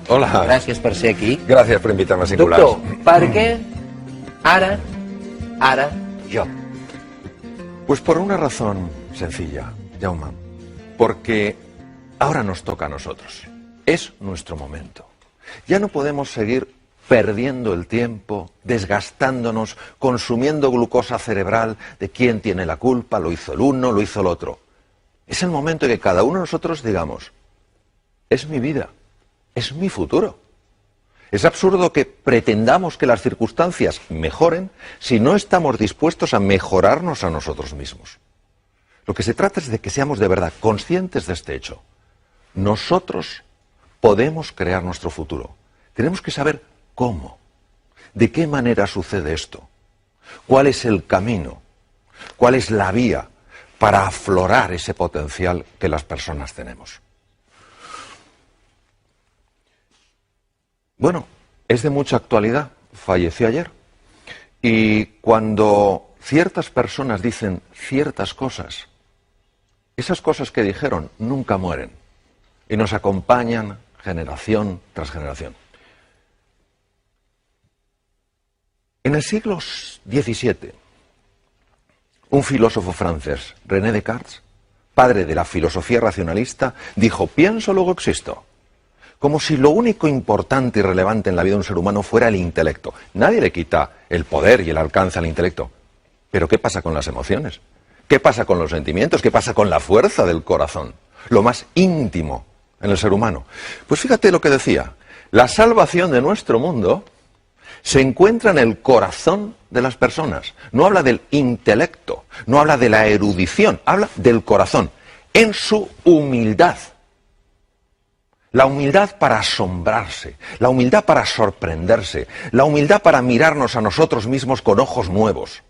Hola. Gràcies per ser aquí. Gràcies per invitar-me a Singulars. Doctor, per què ara yo? Pues por una razón sencilla, Jaume. Porque ahora nos toca a nosotros. Es nuestro momento. Ya no podemos seguir perdiendo el tiempo, desgastándonos, consumiendo glucosa cerebral de quién tiene la culpa, lo hizo el uno, lo hizo el otro. Es el momento en que cada uno de nosotros digamos, es mi vida, es mi futuro. Es absurdo que pretendamos que las circunstancias mejoren si no estamos dispuestos a mejorarnos a nosotros mismos. Lo que se trata es de que seamos de verdad conscientes de este hecho. Nosotros podemos crear nuestro futuro. Tenemos que saber cómo, de qué manera sucede esto, cuál es el camino, cuál es la vía para aflorar ese potencial que las personas tenemos. Bueno, es de mucha actualidad, falleció ayer, y cuando ciertas personas dicen ciertas cosas, esas cosas que dijeron nunca mueren y nos acompañan generación tras generación. En el siglo XVII, un filósofo francés, René Descartes, padre de la filosofía racionalista, dijo, pienso, luego existo. Como si lo único importante y relevante en la vida de un ser humano fuera el intelecto. Nadie le quita el poder y el alcance al intelecto. Pero ¿qué pasa con las emociones? ¿Qué pasa con los sentimientos? ¿Qué pasa con la fuerza del corazón? Lo más íntimo en el ser humano. Pues fíjate lo que decía. La salvación de nuestro mundo se encuentra en el corazón de las personas. No habla del intelecto, no habla de la erudición, habla del corazón, en su humildad. La humildad para asombrarse, la humildad para sorprenderse, la humildad para mirarnos a nosotros mismos con ojos nuevos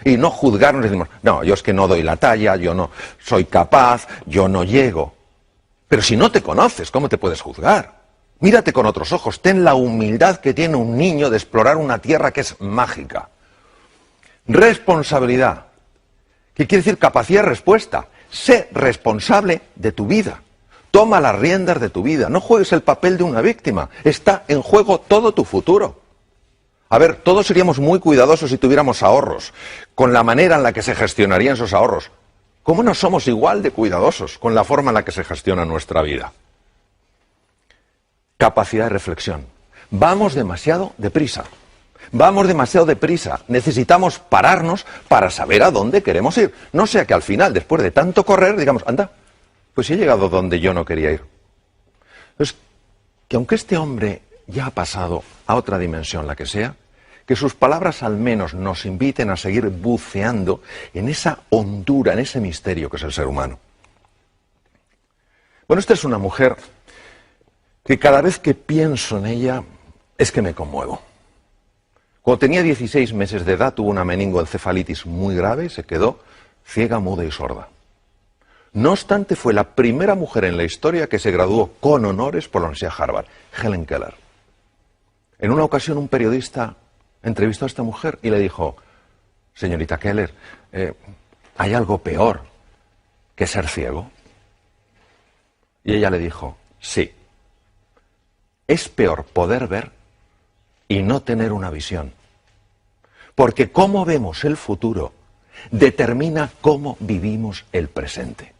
y no juzgarnos y decimos, no, yo es que no doy la talla, yo no soy capaz, yo no llego. Pero si no te conoces, ¿cómo te puedes juzgar? Mírate con otros ojos, ten la humildad que tiene un niño de explorar una tierra que es mágica. Responsabilidad, que quiere decir capacidad de respuesta. Sé responsable de tu vida. Toma las riendas de tu vida. No juegues el papel de una víctima. Está en juego todo tu futuro. A ver, todos seríamos muy cuidadosos si tuviéramos ahorros, con la manera en la que se gestionarían esos ahorros. ¿Cómo no somos igual de cuidadosos con la forma en la que se gestiona nuestra vida? Capacidad de reflexión. Vamos demasiado deprisa. Vamos demasiado deprisa. Necesitamos pararnos para saber a dónde queremos ir. No sea que al final, después de tanto correr, digamos, anda, pues he llegado donde yo no quería ir. Entonces, que aunque este hombre ya ha pasado a otra dimensión, la que sea, que sus palabras al menos nos inviten a seguir buceando en esa hondura, en ese misterio que es el ser humano. Bueno, esta es una mujer que cada vez que pienso en ella es que me conmuevo. Cuando tenía 16 meses de edad tuvo una meningoencefalitis muy grave y se quedó ciega, muda y sorda. No obstante, fue la primera mujer en la historia que se graduó con honores por la Universidad de Harvard, Helen Keller. En una ocasión un periodista entrevistó a esta mujer y le dijo, señorita Keller, ¿hay algo peor que ser ciego? Y ella le dijo, sí. Es peor poder ver y no tener una visión. Porque cómo vemos el futuro determina cómo vivimos el presente.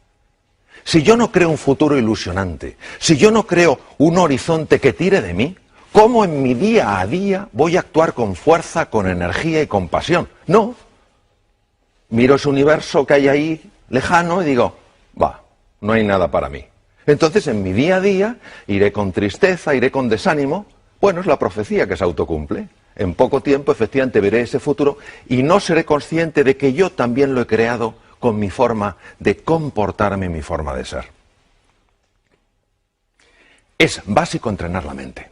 Si yo no creo un futuro ilusionante, si yo no creo un horizonte que tire de mí, ¿cómo en mi día a día voy a actuar con fuerza, con energía y con pasión? No. Miro ese universo que hay ahí lejano y digo, va, no hay nada para mí. Entonces en mi día a día iré con tristeza, iré con desánimo. Bueno, es la profecía que se autocumple. En poco tiempo efectivamente veré ese futuro y no seré consciente de que yo también lo he creado con mi forma de comportarme, mi forma de ser. Es básico entrenar la mente.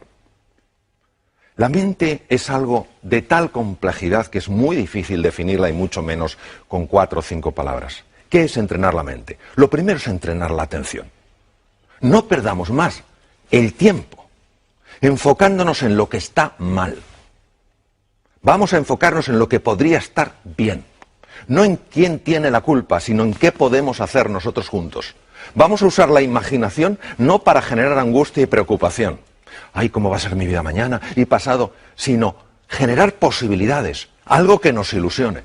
La mente es algo de tal complejidad que es muy difícil definirla y mucho menos con 4 o 5 palabras. ¿Qué es entrenar la mente? Lo primero es entrenar la atención. No perdamos más el tiempo enfocándonos en lo que está mal. Vamos a enfocarnos en lo que podría estar bien. No en quién tiene la culpa, sino en qué podemos hacer nosotros juntos. Vamos a usar la imaginación no para generar angustia y preocupación, ay, ¿cómo va a ser mi vida mañana y pasado? Sino generar posibilidades, algo que nos ilusione.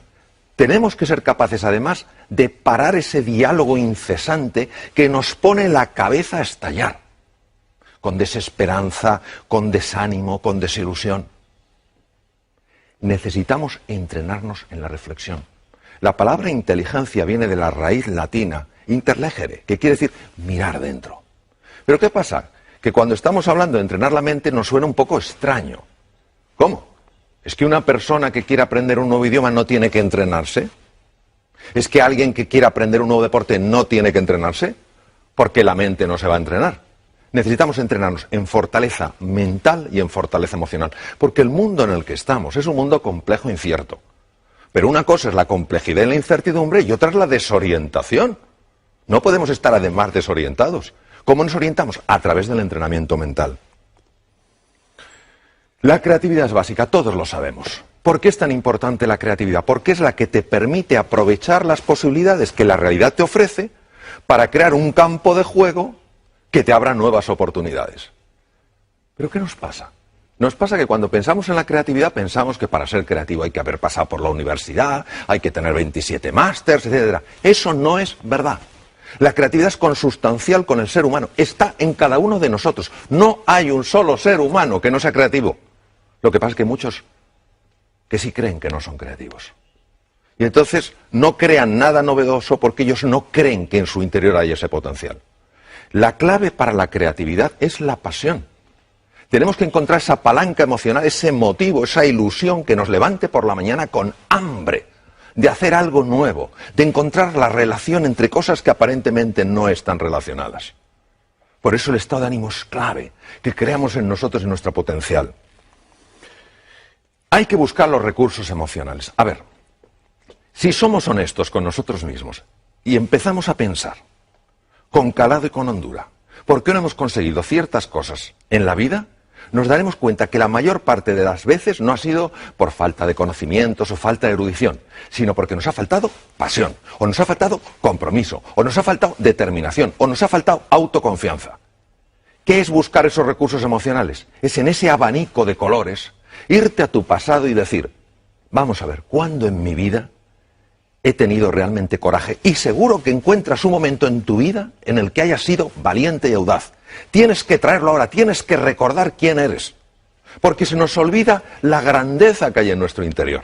Tenemos que ser capaces, además, de parar ese diálogo incesante que nos pone la cabeza a estallar, con desesperanza, con desánimo, con desilusión. Necesitamos entrenarnos en la reflexión. La palabra inteligencia viene de la raíz latina, interlegere, que quiere decir mirar dentro. Pero ¿qué pasa? Que cuando estamos hablando de entrenar la mente nos suena un poco extraño. ¿Cómo? ¿Es que una persona que quiere aprender un nuevo idioma no tiene que entrenarse? ¿Es que alguien que quiere aprender un nuevo deporte no tiene que entrenarse? Porque la mente no se va a entrenar. Necesitamos entrenarnos en fortaleza mental y en fortaleza emocional. Porque el mundo en el que estamos es un mundo complejo e incierto. Pero una cosa es la complejidad y la incertidumbre y otra es la desorientación. No podemos estar además desorientados. ¿Cómo nos orientamos? A través del entrenamiento mental. La creatividad es básica, todos lo sabemos. ¿Por qué es tan importante la creatividad? Porque es la que te permite aprovechar las posibilidades que la realidad te ofrece para crear un campo de juego que te abra nuevas oportunidades. ¿Pero qué nos pasa? Nos pasa que cuando pensamos en la creatividad pensamos que para ser creativo hay que haber pasado por la universidad, hay que tener 27 másters, etc. Eso no es verdad. La creatividad es consustancial con el ser humano, está en cada uno de nosotros. No hay un solo ser humano que no sea creativo. Lo que pasa es que muchos que sí creen que no son creativos. Y entonces no crean nada novedoso porque ellos no creen que en su interior hay ese potencial. La clave para la creatividad es la pasión. Tenemos que encontrar esa palanca emocional, ese motivo, esa ilusión que nos levante por la mañana con hambre de hacer algo nuevo, de encontrar la relación entre cosas que aparentemente no están relacionadas. Por eso el estado de ánimo es clave, que creamos en nosotros y nuestro potencial. Hay que buscar los recursos emocionales. A ver, si somos honestos con nosotros mismos y empezamos a pensar con calado y con hondura, ¿por qué no hemos conseguido ciertas cosas en la vida? Nos daremos cuenta que la mayor parte de las veces no ha sido por falta de conocimientos o falta de erudición, sino porque nos ha faltado pasión, o nos ha faltado compromiso, o nos ha faltado determinación, o nos ha faltado autoconfianza. ¿Qué es buscar esos recursos emocionales? Es en ese abanico de colores irte a tu pasado y decir, vamos a ver, ¿cuándo en mi vida he tenido realmente coraje? Y seguro que encuentras un momento en tu vida en el que hayas sido valiente y audaz. Tienes que traerlo ahora, tienes que recordar quién eres, porque se nos olvida la grandeza que hay en nuestro interior.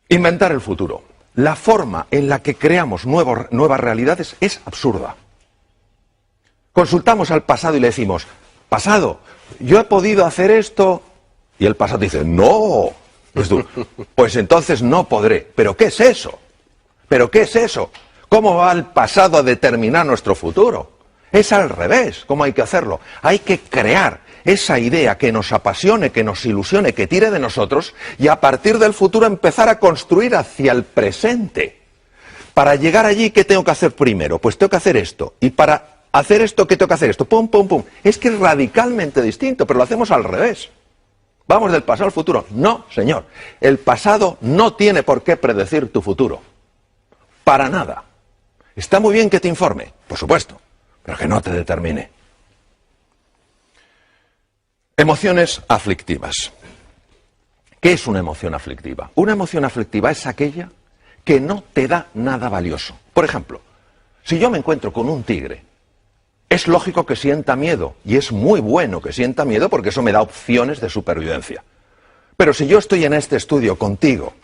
Inventar el futuro. La forma en la que creamos nuevas realidades es absurda. Consultamos al pasado y le decimos, pasado, yo he podido hacer esto, y el pasado dice, no. Pues entonces no podré. ¿Pero qué es eso? ¿Pero qué es eso? ¿Cómo va el pasado a determinar nuestro futuro? Es al revés. ¿Cómo hay que hacerlo? Hay que crear esa idea que nos apasione, que nos ilusione, que tire de nosotros y a partir del futuro empezar a construir hacia el presente. Para llegar allí, ¿qué tengo que hacer primero? Pues tengo que hacer esto. Y para hacer esto, ¿qué tengo que hacer? Esto. Pum, pum, pum. Es que es radicalmente distinto, pero lo hacemos al revés. Vamos del pasado al futuro. No, señor. El pasado no tiene por qué predecir tu futuro. Para nada. Está muy bien que te informe, por supuesto, pero que no te determine. Emociones aflictivas. ¿Qué es una emoción aflictiva? Una emoción aflictiva es aquella que no te da nada valioso. Por ejemplo, si yo me encuentro con un tigre, es lógico que sienta miedo, y es muy bueno que sienta miedo porque eso me da opciones de supervivencia. Pero si yo estoy en este estudio contigo,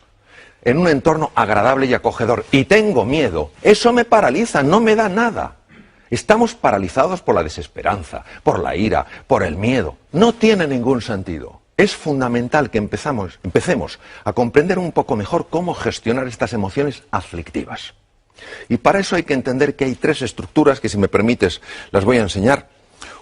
en un entorno agradable y acogedor, y tengo miedo, eso me paraliza, no me da nada. Estamos paralizados por la desesperanza, por la ira, por el miedo. No tiene ningún sentido. Es fundamental que empecemos a comprender un poco mejor cómo gestionar estas emociones aflictivas. Y para eso hay que entender que hay tres estructuras que, si me permites, las voy a enseñar.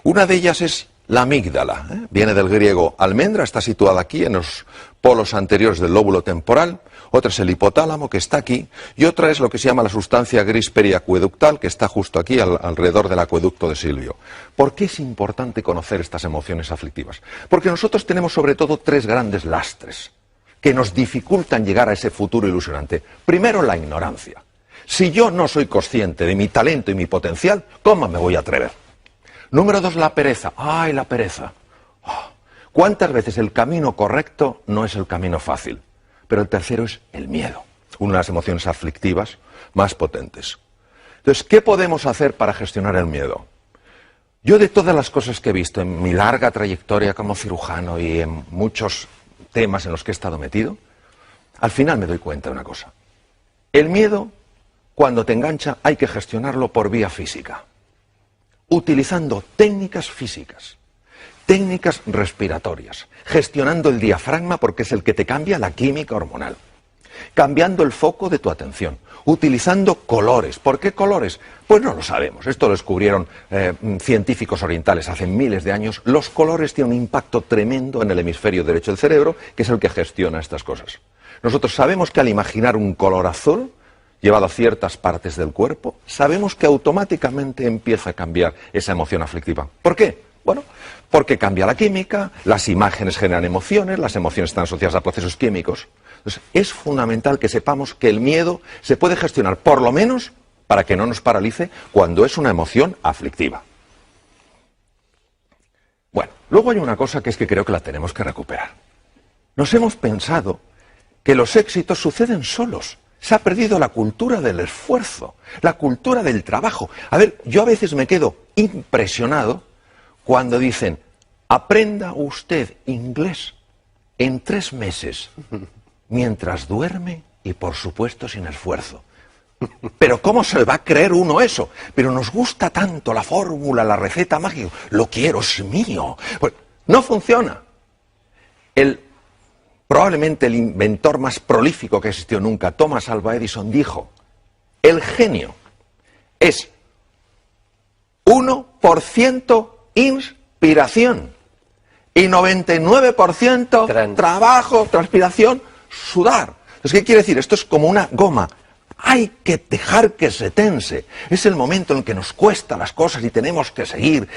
Una de ellas es la amígdala. Viene del griego almendra, está situada aquí en los polos anteriores del lóbulo temporal. Otra es el hipotálamo, que está aquí. Y otra es lo que se llama la sustancia gris periacueductal, que está justo aquí, alrededor del acueducto de Silvio. ¿Por qué es importante conocer estas emociones aflictivas? Porque nosotros tenemos sobre todo tres grandes lastres que nos dificultan llegar a ese futuro ilusionante. Primero, la ignorancia. Si yo no soy consciente de mi talento y mi potencial, ¿cómo me voy a atrever? Número 2, la pereza. ¡Ay, la pereza! Oh, ¿cuántas veces el camino correcto no es el camino fácil? Pero el tercero es el miedo, una de las emociones aflictivas más potentes. Entonces, ¿qué podemos hacer para gestionar el miedo? Yo, de todas las cosas que he visto en mi larga trayectoria como cirujano y en muchos temas en los que he estado metido, al final me doy cuenta de una cosa. El miedo, cuando te engancha, hay que gestionarlo por vía física, utilizando técnicas físicas, técnicas respiratorias, gestionando el diafragma porque es el que te cambia la química hormonal, cambiando el foco de tu atención, utilizando colores. ¿Por qué colores? Pues no lo sabemos. Esto lo descubrieron científicos orientales hace miles de años. Los colores tienen un impacto tremendo en el hemisferio derecho del cerebro, que es el que gestiona estas cosas. Nosotros sabemos que al imaginar un color azul llevado a ciertas partes del cuerpo, sabemos que automáticamente empieza a cambiar esa emoción aflictiva. ¿Por qué? Bueno, porque cambia la química, las imágenes generan emociones, las emociones están asociadas a procesos químicos. Entonces, es fundamental que sepamos que el miedo se puede gestionar, por lo menos, para que no nos paralice cuando es una emoción aflictiva. Bueno, luego hay una cosa que es que creo que la tenemos que recuperar. Nos hemos pensado que los éxitos suceden solos. Se ha perdido la cultura del esfuerzo, la cultura del trabajo. A ver, yo a veces me quedo impresionado cuando dicen, aprenda usted inglés en 3 meses, mientras duerme y, por supuesto, sin esfuerzo. Pero ¿cómo se va a creer uno eso? Pero nos gusta tanto la fórmula, la receta mágica. Lo quiero, es mío. Pues no funciona. Probablemente el inventor más prolífico que existió nunca, Thomas Alva Edison, dijo, el genio es 1% inspiración y 99% trabajo, transpiración, sudar. Entonces, ¿qué quiere decir? Esto es como una goma. Hay que dejar que se tense. Es el momento en que nos cuesta las cosas y tenemos que seguir.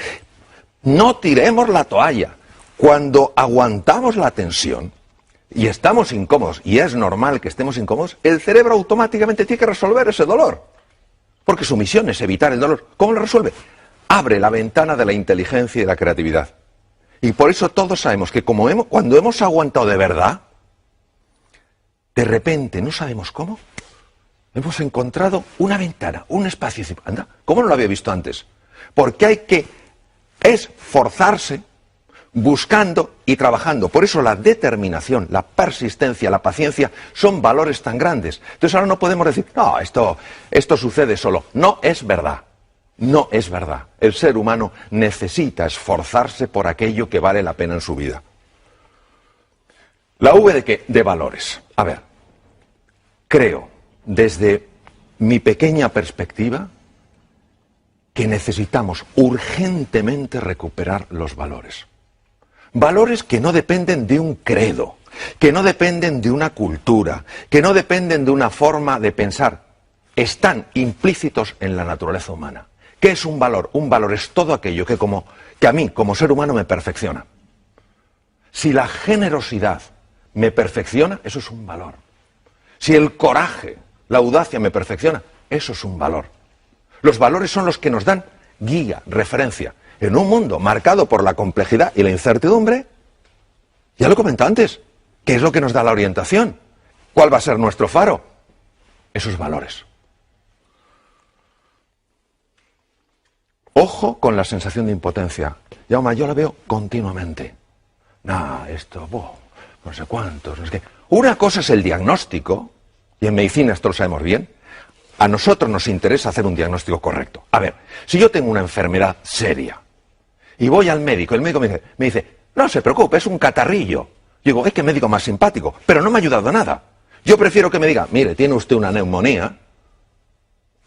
No tiremos la toalla. Cuando aguantamos la tensión y estamos incómodos, y es normal que estemos incómodos, el cerebro automáticamente tiene que resolver ese dolor. Porque su misión es evitar el dolor. ¿Cómo lo resuelve? Abre la ventana de la inteligencia y de la creatividad. Y por eso todos sabemos que cuando hemos aguantado de verdad, de repente, no sabemos cómo, hemos encontrado una ventana, un espacio. Anda, ¿cómo no lo había visto antes? Porque hay que esforzarse buscando y trabajando. Por eso la determinación, la persistencia, la paciencia son valores tan grandes. Entonces ahora no podemos decir, no, esto sucede solo. No es verdad. No es verdad. El ser humano necesita esforzarse por aquello que vale la pena en su vida. ¿La V de qué? De valores. A ver, creo, desde mi pequeña perspectiva, que necesitamos urgentemente recuperar los valores. Valores que no dependen de un credo, que no dependen de una cultura, que no dependen de una forma de pensar. Están implícitos en la naturaleza humana. ¿Qué es un valor? Un valor es todo aquello que a mí, como ser humano, me perfecciona. Si la generosidad me perfecciona, eso es un valor. Si el coraje, la audacia me perfecciona, eso es un valor. Los valores son los que nos dan guía, referencia. En un mundo marcado por la complejidad y la incertidumbre, ya lo he comentado antes, ¿qué es lo que nos da la orientación? ¿Cuál va a ser nuestro faro? Esos valores. Ojo con la sensación de impotencia. Jaume, yo la veo continuamente. No sé cuántos, no sé qué. Una cosa es el diagnóstico, y en medicina esto lo sabemos bien. A nosotros nos interesa hacer un diagnóstico correcto. A ver, si yo tengo una enfermedad seria y voy al médico, el médico me dice, no se preocupe, es un catarrillo. Digo, qué médico más simpático, pero no me ha ayudado a nada. Yo prefiero que me diga, mire, tiene usted una neumonía,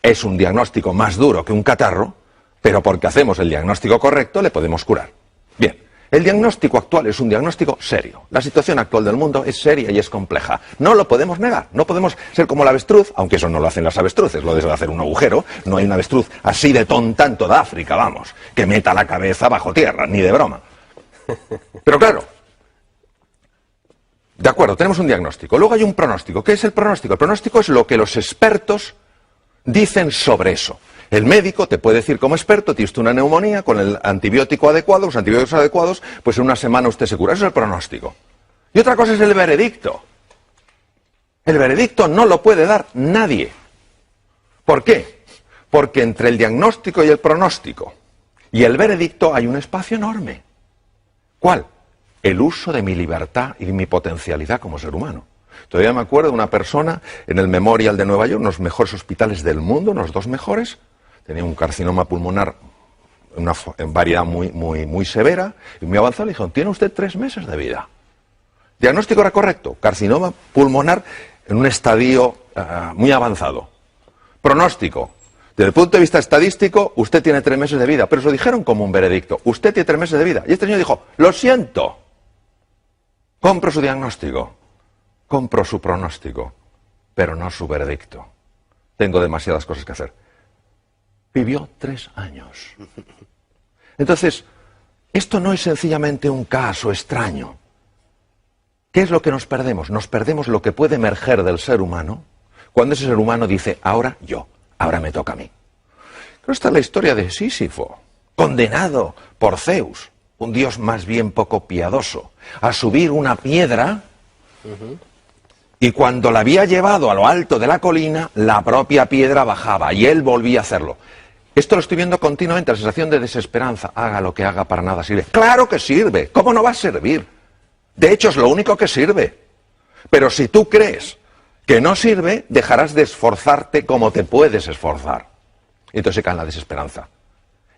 es un diagnóstico más duro que un catarro, pero porque hacemos el diagnóstico correcto le podemos curar. Bien, el diagnóstico actual es un diagnóstico serio. La situación actual del mundo es seria y es compleja. No lo podemos negar, no podemos ser como la avestruz, aunque eso no lo hacen las avestruces, lo de hacer un agujero. No hay una avestruz así de tonta en toda África, vamos, que meta la cabeza bajo tierra, ni de broma. Pero claro, de acuerdo, tenemos un diagnóstico. Luego hay un pronóstico. ¿Qué es el pronóstico? El pronóstico es lo que los expertos dicen sobre eso. El médico te puede decir como experto, tienes una neumonía, con el antibiótico adecuado, los antibióticos adecuados, pues en una semana usted se cura. Eso es el pronóstico. Y otra cosa es el veredicto. El veredicto no lo puede dar nadie. ¿Por qué? Porque entre el diagnóstico y el pronóstico y el veredicto hay un espacio enorme. ¿Cuál? El uso de mi libertad y mi potencialidad como ser humano. Todavía me acuerdo de una persona en el Memorial de Nueva York, uno de los mejores hospitales del mundo, uno de los 2 mejores, tenía un carcinoma pulmonar en variedad muy severa y muy avanzada. Le dijeron, tiene usted 3 meses de vida. Diagnóstico era correcto, carcinoma pulmonar en un estadio muy avanzado. Pronóstico, desde el punto de vista estadístico, usted tiene 3 meses de vida, pero se lo dijeron como un veredicto, usted tiene 3 meses de vida. Y este señor dijo, lo siento, compro su diagnóstico, compro su pronóstico, pero no su veredicto. Tengo demasiadas cosas que hacer. Vivió 3 años. Entonces, esto no es sencillamente un caso extraño. ¿Qué es lo que nos perdemos? Nos perdemos lo que puede emerger del ser humano cuando ese ser humano dice, ahora yo, ahora me toca a mí. Pero esta es la historia de Sísifo, condenado por Zeus, un dios más bien poco piadoso, a subir una piedra. Y cuando la había llevado a lo alto de la colina, la propia piedra bajaba y él volvía a hacerlo. Esto lo estoy viendo continuamente, la sensación de desesperanza. Haga lo que haga, para nada sirve. ¡Claro que sirve! ¿Cómo no va a servir? De hecho, es lo único que sirve. Pero si tú crees que no sirve, dejarás de esforzarte como te puedes esforzar. Y entonces se cae en la desesperanza.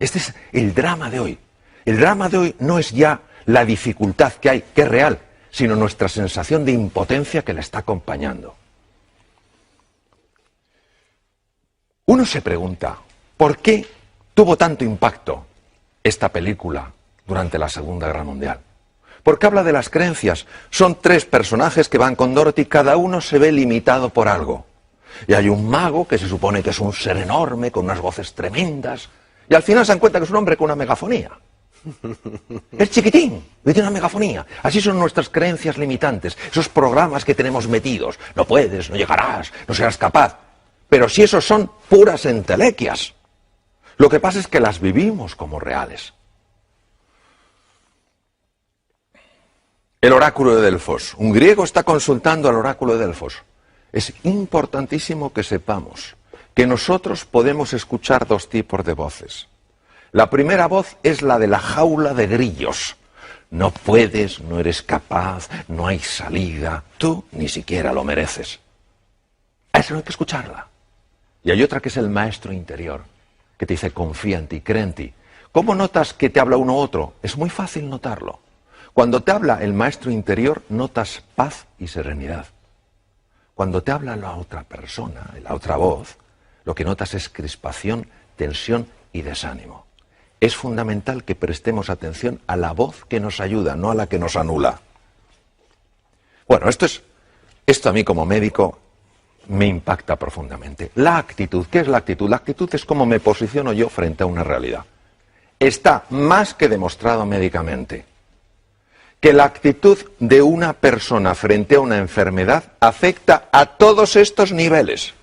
Este es el drama de hoy. El drama de hoy no es ya la dificultad que hay, que es real, sino nuestra sensación de impotencia que la está acompañando. Uno se pregunta, ¿por qué tuvo tanto impacto esta película durante la Segunda Guerra Mundial? Porque habla de las creencias. Son 3 personajes que van con Dorothy, cada uno se ve limitado por algo. Y hay un mago que se supone que es un ser enorme, con unas voces tremendas, y al final se dan cuenta que es un hombre con una megafonía. Es chiquitín, y tiene una megafonía. Así son nuestras creencias limitantes, esos programas que tenemos metidos. No puedes, no llegarás, no serás capaz. Pero si esos son puras entelequias. Lo que pasa es que las vivimos como reales. El oráculo de Delfos. Un griego está consultando al oráculo de Delfos. Es importantísimo que sepamos que nosotros podemos escuchar 2 tipos de voces. La primera voz es la de la jaula de grillos. No puedes, no eres capaz, no hay salida, tú ni siquiera lo mereces. A eso no hay que escucharla. Y hay otra que es el maestro interior, que te dice confía en ti, cree en ti. ¿Cómo notas que te habla uno u otro? Es muy fácil notarlo. Cuando te habla el maestro interior, notas paz y serenidad. Cuando te habla la otra persona, la otra voz, lo que notas es crispación, tensión y desánimo. Es fundamental que prestemos atención a la voz que nos ayuda, no a la que nos anula. Bueno, esto a mí como médico me impacta profundamente. La actitud, ¿qué es la actitud? La actitud es cómo me posiciono yo frente a una realidad. Está más que demostrado médicamente que la actitud de una persona frente a una enfermedad afecta a todos estos niveles.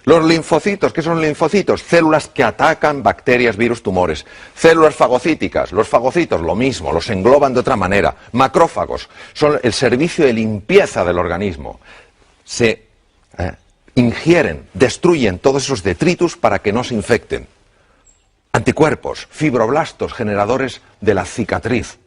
Los linfocitos, ¿qué son linfocitos? Células que atacan bacterias, virus, tumores. Células fagocíticas, los fagocitos, lo mismo, los engloban de otra manera. Macrófagos, son el servicio de limpieza del organismo. Se ingieren, destruyen todos esos detritus para que no se infecten. Anticuerpos, fibroblastos, generadores de la cicatriz.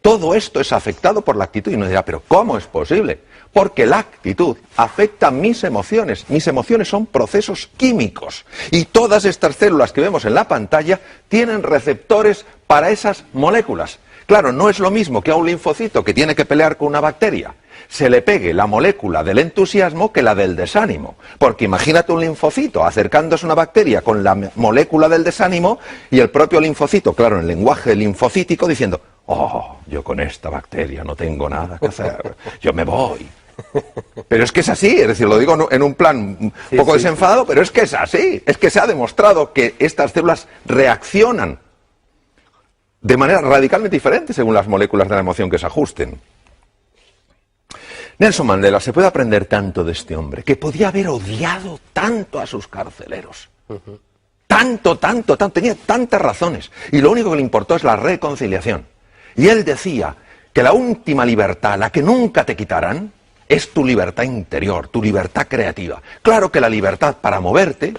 Todo esto es afectado por la actitud. Y uno dirá, ¿pero cómo es posible? Porque la actitud afecta mis emociones. Mis emociones son procesos químicos. Y todas estas células que vemos en la pantalla tienen receptores para esas moléculas. Claro, no es lo mismo que a un linfocito que tiene que pelear con una bacteria se le pegue la molécula del entusiasmo que la del desánimo. Porque imagínate un linfocito acercándose a una bacteria con la molécula del desánimo y el propio linfocito, claro, en lenguaje linfocítico, diciendo, oh, yo con esta bacteria no tengo nada que hacer, yo me voy. Pero es que es así, es decir, lo digo en un plan un poco desenfadado, pero es que es así. Es que se ha demostrado que estas células reaccionan de manera radicalmente diferente según las moléculas de la emoción que se ajusten. Nelson Mandela, se puede aprender tanto de este hombre, que podía haber odiado tanto a sus carceleros. tenía tantas razones. Y lo único que le importó es la reconciliación. Y él decía que la última libertad, la que nunca te quitarán, es tu libertad interior, tu libertad creativa. Claro que la libertad para moverte,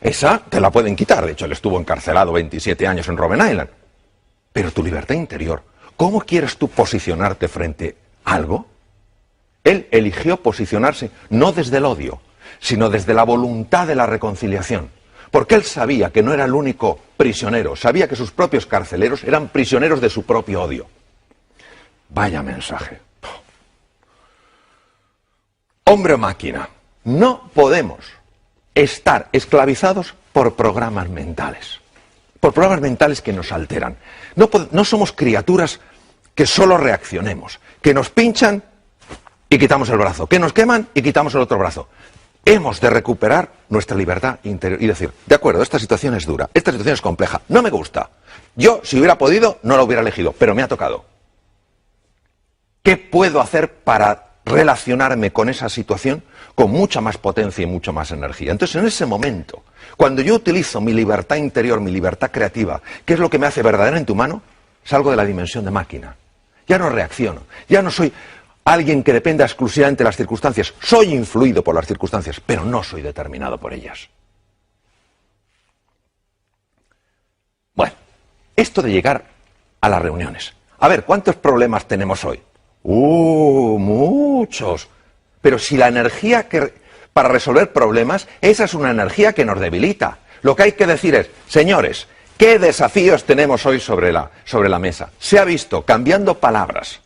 esa te la pueden quitar. De hecho, él estuvo encarcelado 27 años en Robben Island. Pero tu libertad interior, ¿cómo quieres tú posicionarte frente a algo? Él eligió posicionarse no desde el odio, sino desde la voluntad de la reconciliación. Porque él sabía que no era el único prisionero, sabía que sus propios carceleros eran prisioneros de su propio odio. Vaya mensaje. Hombre o máquina, no podemos estar esclavizados por programas mentales. Por programas mentales que nos alteran. No somos criaturas que solo reaccionemos, que nos pinchan y quitamos el brazo, que nos queman y quitamos el otro brazo. Hemos de recuperar nuestra libertad interior y decir, de acuerdo, esta situación es dura, esta situación es compleja, no me gusta. Yo, si hubiera podido, no la hubiera elegido, pero me ha tocado. ¿Qué puedo hacer para relacionarme con esa situación con mucha más potencia y mucha más energía? Entonces, en ese momento, cuando yo utilizo mi libertad interior, mi libertad creativa, ¿qué es lo que me hace verdaderamente humano? Salgo de la dimensión de máquina. Ya no reacciono, ya no soy alguien que dependa exclusivamente de las circunstancias. Soy influido por las circunstancias, pero no soy determinado por ellas. Bueno, esto de llegar a las reuniones. A ver, ¿cuántos problemas tenemos hoy? Muchos. Pero si la energía para resolver problemas, esa es una energía que nos debilita. Lo que hay que decir es, señores, ¿qué desafíos tenemos hoy sobre la mesa? Se ha visto, cambiando palabras,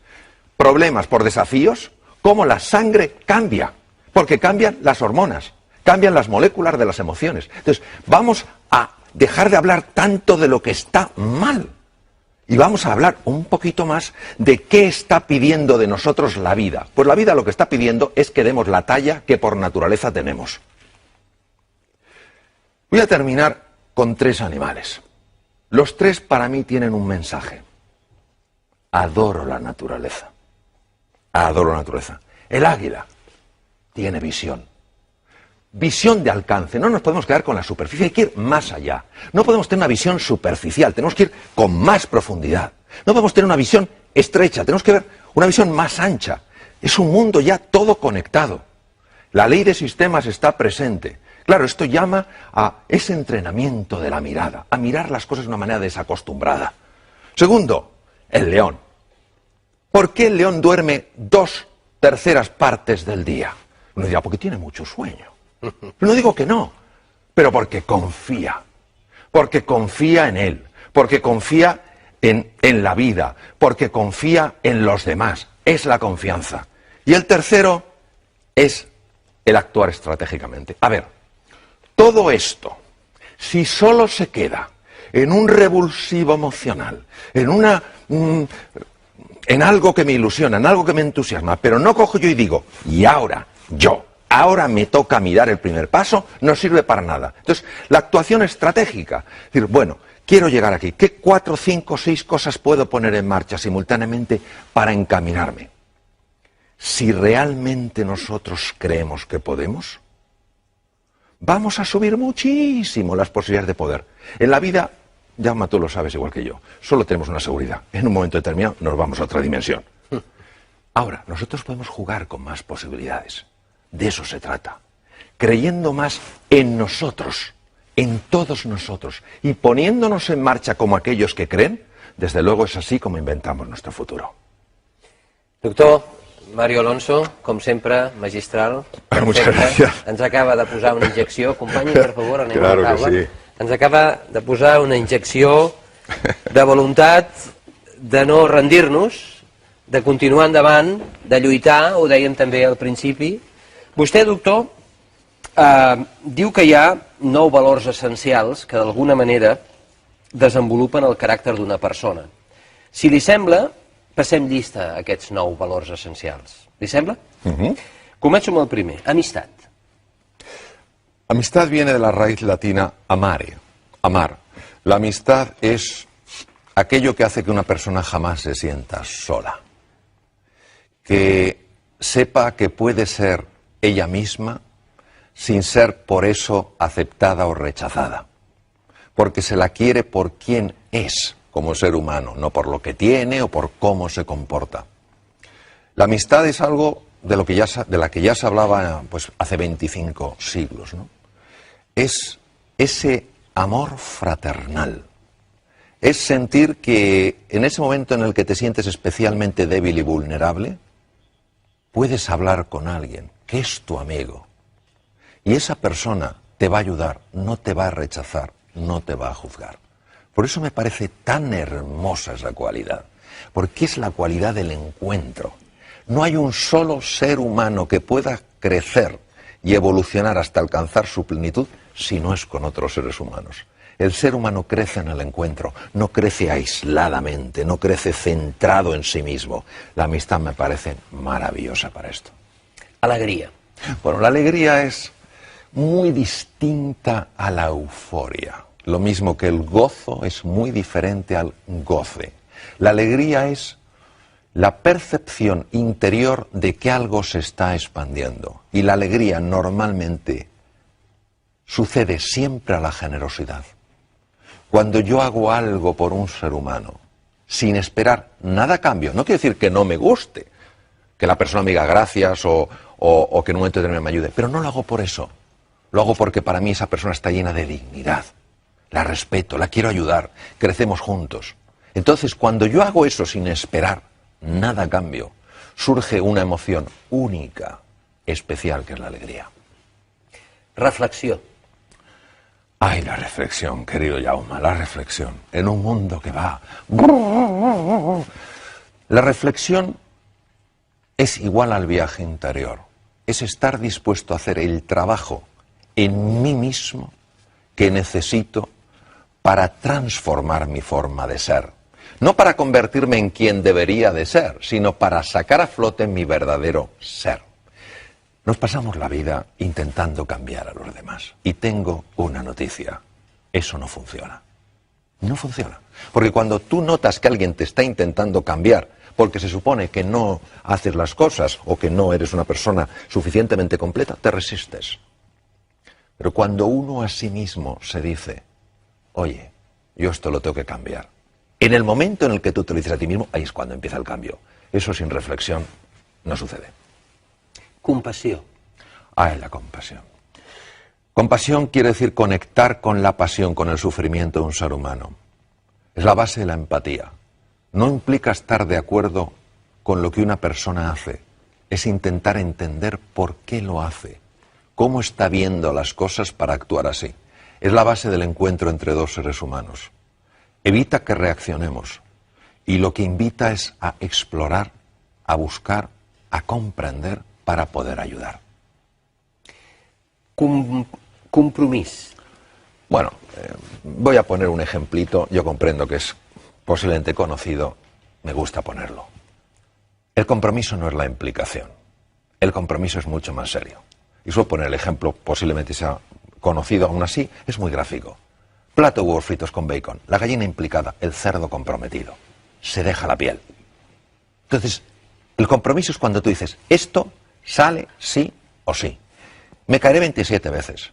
problemas por desafíos, cómo la sangre cambia, porque cambian las hormonas, cambian las moléculas de las emociones. Entonces, vamos a dejar de hablar tanto de lo que está mal y vamos a hablar un poquito más de qué está pidiendo de nosotros la vida. Pues la vida lo que está pidiendo es que demos la talla que por naturaleza tenemos. Voy a terminar con 3 animales. Los 3 para mí tienen un mensaje. Adoro la naturaleza. Adoro la naturaleza. El águila tiene visión. Visión de alcance. No nos podemos quedar con la superficie, hay que ir más allá. No podemos tener una visión superficial, tenemos que ir con más profundidad. No podemos tener una visión estrecha, tenemos que ver una visión más ancha. Es un mundo ya todo conectado. La ley de sistemas está presente. Claro, esto llama a ese entrenamiento de la mirada, a mirar las cosas de una manera desacostumbrada. Segundo, el león. ¿Por qué el león duerme 2/3 partes del día? Uno dirá, porque tiene mucho sueño. No digo que no, pero porque confía en él, porque confía en la vida, porque confía en los demás. Es la confianza. Y el tercero es el actuar estratégicamente. A ver, todo esto, si solo se queda en un revulsivo emocional, en algo que me ilusiona, en algo que me entusiasma, pero no cojo yo y digo, y ahora me toca a mí dar el primer paso, no sirve para nada. Entonces, la actuación estratégica, es decir, bueno, quiero llegar aquí, ¿qué 4, 5, 6 cosas puedo poner en marcha simultáneamente para encaminarme? Si realmente nosotros creemos que podemos, vamos a subir muchísimo las posibilidades de poder. En la vida, Jaume, tú lo sabes igual que yo, solo tenemos una seguridad. En un momento determinado nos vamos a otra dimensión. Ahora, nosotros podemos jugar con más posibilidades. De eso se trata. Creyendo más en nosotros, en todos nosotros, y poniéndonos en marcha como aquellos que creen, desde luego es así como inventamos nuestro futuro. Doctor Mario Alonso, com sempre, magistral. Muchas gracias. Ens acaba de posar una injecció. Companyi, per favor, anem a la taula. Que sí. Ens acaba de posar una injecció de voluntat de no rendir-nos, de continuar endavant, de lluitar, ho dèiem també al principi. Vostè, doctor, diu que hi ha 9 valors essencials que d'alguna manera desenvolupen el caràcter d'una persona. Si li sembla, passem llista a aquests 9 valors essencials. Li sembla? Començo amb el primer, amistat. Amistad viene de la raíz latina amare, amar. La amistad es aquello que hace que una persona jamás se sienta sola. Que sepa que puede ser ella misma sin ser por eso aceptada o rechazada. porque se la quiere por quien es como ser humano, no por lo que tiene o por cómo se comporta. La amistad es algo de la que ya se hablaba pues, hace 25 siglos, ¿no? Es ese amor fraternal. Es sentir que en ese momento en el que te sientes especialmente débil y vulnerable, puedes hablar con alguien que es tu amigo. Y esa persona te va a ayudar, no te va a rechazar, no te va a juzgar. Por eso me parece tan hermosa esa cualidad, porque es la cualidad del encuentro. No hay un solo ser humano que pueda crecer y evolucionar hasta alcanzar su plenitud si no es con otros seres humanos. El ser humano crece en el encuentro, no crece aisladamente, no crece centrado en sí mismo. La amistad me parece maravillosa para esto. Alegria. Bueno, la alegría es muy distinta a la euforia. Lo mismo que el gozo es muy diferente al goce. La alegría es la percepción interior de que algo se está expandiendo. Y la alegría normalmente sucede siempre a la generosidad. Cuando yo hago algo por un ser humano, sin esperar nada a cambio, no quiere decir que no me guste, que la persona me diga gracias o que en un momento determinado me ayude, pero no lo hago por eso. Lo hago porque para mí esa persona está llena de dignidad. La respeto, la quiero ayudar, crecemos juntos. Entonces, cuando yo hago eso sin esperar nada a cambio, surge una emoción única, especial, que es la alegría. Reflexió. Ay, la reflexión, querido Jaume, la reflexión. En un mundo que va... La reflexión es igual al viaje interior. Es estar dispuesto a hacer el trabajo en mí mismo que necesito para transformar mi forma de ser. No para convertirme en quien debería de ser, sino para sacar a flote mi verdadero ser. Nos pasamos la vida intentando cambiar a los demás. Y tengo una noticia. Eso no funciona. No funciona. Porque cuando tú notas que alguien te está intentando cambiar, porque se supone que no haces las cosas o que no eres una persona suficientemente completa, te resistes. Pero cuando uno a sí mismo se dice, oye, yo esto lo tengo que cambiar. En el momento en el que tú te lo dices a ti mismo, ahí es cuando empieza el cambio. Eso sin reflexión no sucede. Compassió. Ay, la compasión. Compasión quiere decir conectar con la pasión, con el sufrimiento de un ser humano. Es la base de la empatía. No implica estar de acuerdo con lo que una persona hace. Es intentar entender por qué lo hace. Cómo está viendo las cosas para actuar así. Es la base del encuentro entre dos seres humanos. Evita que reaccionemos. Y lo que invita es a explorar, a buscar, a comprender para poder ayudar. Compromís. Bueno, voy a poner un ejemplito. Yo comprendo que es posiblemente conocido. Me gusta ponerlo. El compromiso no es la implicación. El compromiso es mucho más serio. Y suelo poner el ejemplo, posiblemente sea conocido aún así, es muy gráfico. Plato de huevos fritos con bacon. La gallina implicada, el cerdo comprometido. Se deja la piel. Entonces, el compromiso es cuando tú dices, esto sale sí o sí. Me caeré 27 veces.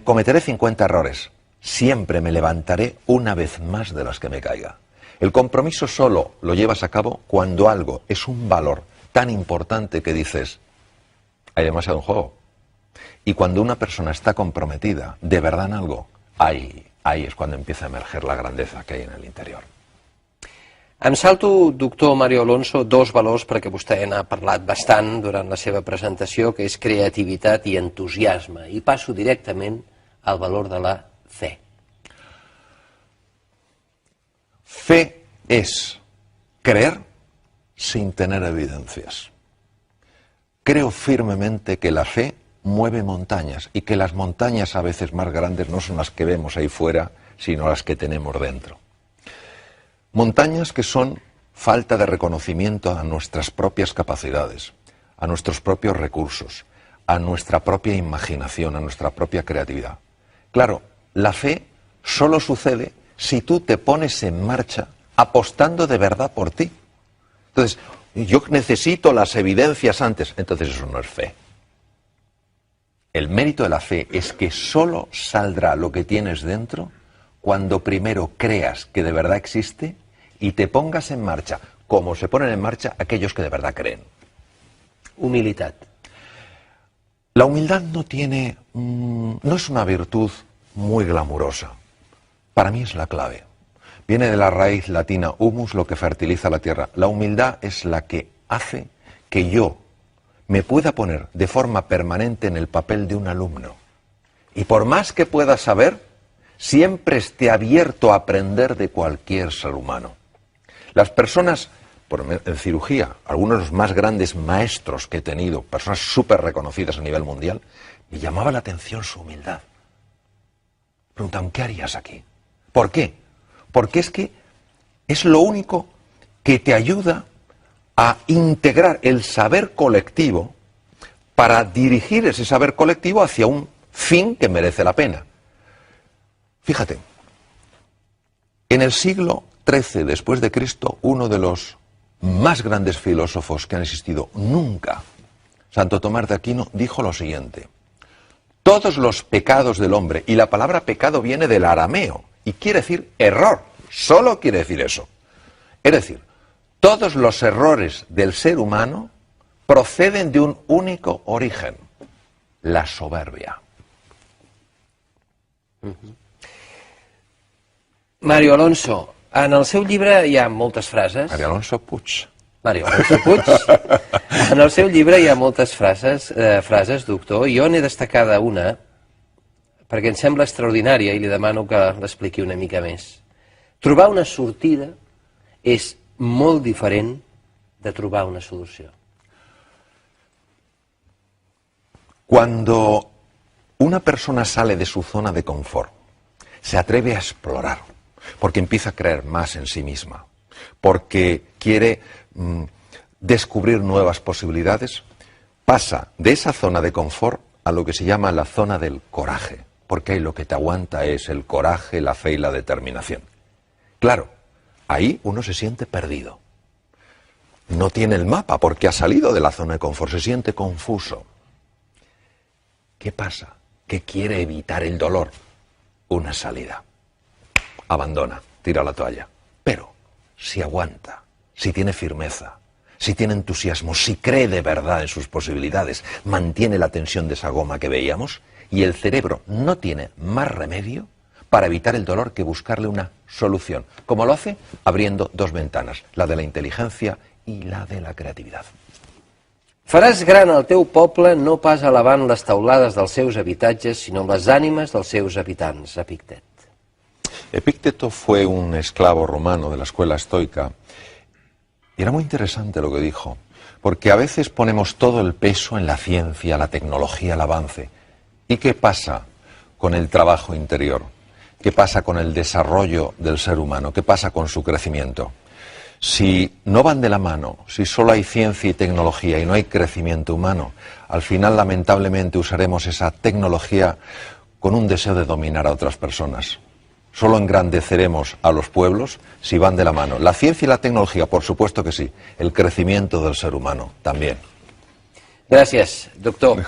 Cometeré 50 errores. Siempre me levantaré una vez más de las que me caiga. El compromiso solo lo llevas a cabo cuando algo es un valor tan importante que dices, hay demasiado en juego. Y cuando una persona está comprometida de verdad en algo, ahí es cuando empieza a emerger la grandeza que hay en el interior. Em salto, doctor Mario Alonso, dos valors perquè vostè n'ha parlat bastant durant la seva presentació, que és creativitat i entusiasme. I passo directament al valor de la fe. Fe es creer sin tener evidencias. Creo firmemente que la fe mueve montañas y que las montañas a veces más grandes no son las que vemos ahí fuera, sino las que tenemos dentro. Montañas que son falta de reconocimiento a nuestras propias capacidades, a nuestros propios recursos, a nuestra propia imaginación, a nuestra propia creatividad. Claro, la fe solo sucede si tú te pones en marcha apostando de verdad por ti. Entonces, yo necesito las evidencias antes, entonces eso no es fe. El mérito de la fe es que solo saldrá lo que tienes dentro cuando primero creas que de verdad existe y te pongas en marcha, como se ponen en marcha aquellos que de verdad creen. Humilitat. La humildad no es una virtud muy glamurosa. Para mí es la clave. Viene de la raíz latina humus, lo que fertiliza la tierra. La humildad es la que hace que yo me pueda poner de forma permanente en el papel de un alumno. Y por más que pueda saber, siempre esté abierto a aprender de cualquier ser humano. Las personas, en cirugía, algunos de los más grandes maestros que he tenido, personas súper reconocidas a nivel mundial, me llamaba la atención su humildad. Preguntaban, ¿qué harías aquí? ¿Por qué? Porque es que es lo único que te ayuda a integrar el saber colectivo para dirigir ese saber colectivo hacia un fin que merece la pena. Fíjate, en el siglo XIII después de Cristo, uno de los más grandes filósofos que han existido nunca, Santo Tomás de Aquino, dijo lo siguiente: todos los pecados del hombre, y la palabra pecado viene del arameo, y quiere decir error, solo quiere decir eso. Es decir, todos los errores del ser humano proceden de un único origen, la soberbia. Mario Alonso, en el seu llibre hi ha moltes frases. Mario Alonso Puig. Mario Alonso Puig. En el seu llibre hi ha moltes frases, doctor, i jo n'he destacada una, perquè em sembla extraordinària i li demano que l'expliqui una mica més. Trobar una sortida és molt diferent de trobar una solució. Cuando una persona sale de su zona de confort, se atreve a explorar, porque empieza a creer más en sí misma, porque quiere descubrir nuevas posibilidades, pasa de esa zona de confort a lo que se llama la zona del coraje, porque ahí lo que te aguanta es el coraje, la fe y la determinación. Claro, ahí uno se siente perdido. No tiene el mapa porque ha salido de la zona de confort, se siente confuso. ¿Qué pasa? Que quiere evitar el dolor. Una salida. Abandona, tira la toalla. Pero si aguanta, si tiene firmeza, si tiene entusiasmo, si cree de verdad en sus posibilidades, mantiene la tensión de esa goma que veíamos, y el cerebro no tiene más remedio para evitar el dolor que buscarle una solución. Como lo hace abriendo dos ventanas, la de la inteligencia y la de la creatividad. Faràs gran el teu poble no pas elevant les taulades dels seus habitatges, sinó amb les ànimes dels seus habitants, Epictet. Epicteto fue un esclavo romano de la escuela estoica y era muy interesante lo que dijo, porque a veces ponemos todo el peso en la ciencia, la tecnología, el avance. ¿Y qué pasa con el trabajo interior? ¿Qué pasa con el desarrollo del ser humano? ¿Qué pasa con su crecimiento? Si no van de la mano, si solo hay ciencia y tecnología y no hay crecimiento humano, al final lamentablemente usaremos esa tecnología con un deseo de dominar a otras personas. Solo engrandeceremos a los pueblos si van de la mano. La ciencia y la tecnología, por supuesto que sí. El crecimiento del ser humano también. Gràcies, doctor.